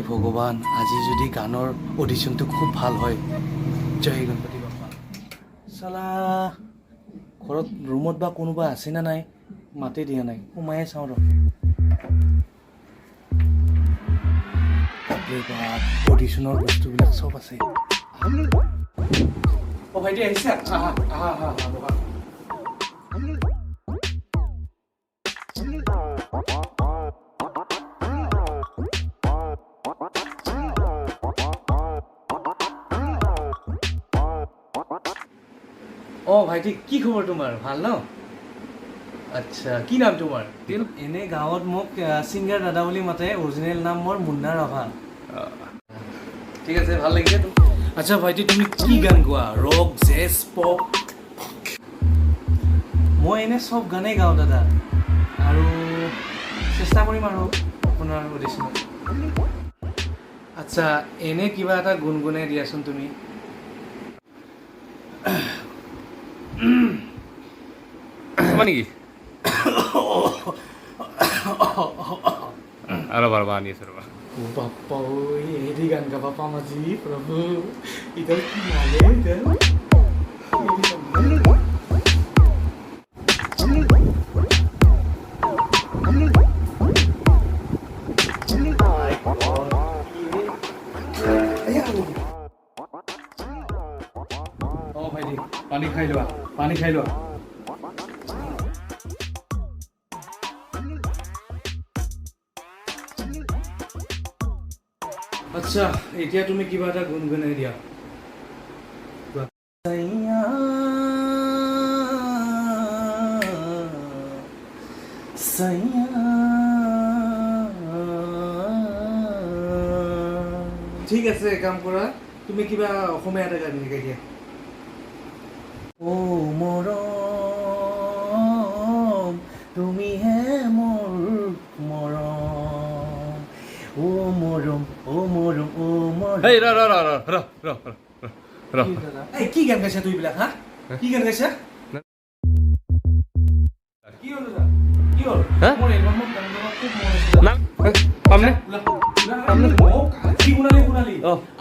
ভগৱান আজি যদি গানৰ অডিশ্যনটো খুব ভাল হয় জয় গণপতি বাপ্পা চালা ঘৰত ৰুমত বা কোনোবা আছে না নাই মাতে দিয়া নাই সোমায়ে চাওঁ ৰ অডিশ্যনৰ বস্তুবিলাক চব আছে অ ভাইটি আহিছে আহা আহা আহা বহা অ ভাইটি কি খবৰ তোমাৰ ভাল ন আচ্ছা কি নাম তোমাৰ এনে গাঁৱত মোক সিংগাৰ দাদা বুলি মাতে অৰিজিনেল নাম মোৰ মুন্না ৰাভা ঠিক আছে ভাল লাগিছে আচ্ছা ভাইটি তুমি কি গান গোৱা ৰক জেজ পপ মই এনে চব গানেই গাওঁ দাদা আৰু চেষ্টা কৰিম আৰু আপোনাৰ অডিশ্যনত আচ্ছা এনে কিবা এটা গুণগুণাই দিয়াচোন তুমি নেকি আৰু বাৰ আনি আছে ৰবা বাপ্পা হেৰি গান গাবা পাম আজি প্ৰভু ইদাল কি মালে ইদাল অ ভাইটি পানী খাই লোৱা আচ্ছা এতিয়া তুমি কিবা এটা গুণগুণাই দিয়া ঠিক আছে কাম কৰা তুমি কিবা অসমীয়া এটা গান গাই দিয়া ও মৰম তুমিহে মোৰ মৰম ও মৰম এই ৰ এই কি গান গাইছা তুই বিলাক হা কি গান গাইছা কি হ'ল দাদা কি হ'ল মোৰ এলবামত গান গাব খুব মন আছিল না পামনে কি শুনালি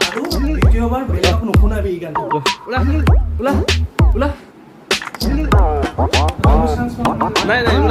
আৰু দ্বিতীয়বাৰ বেলেগ নুশুনাবি এই গানটো ওলা নাই ওলা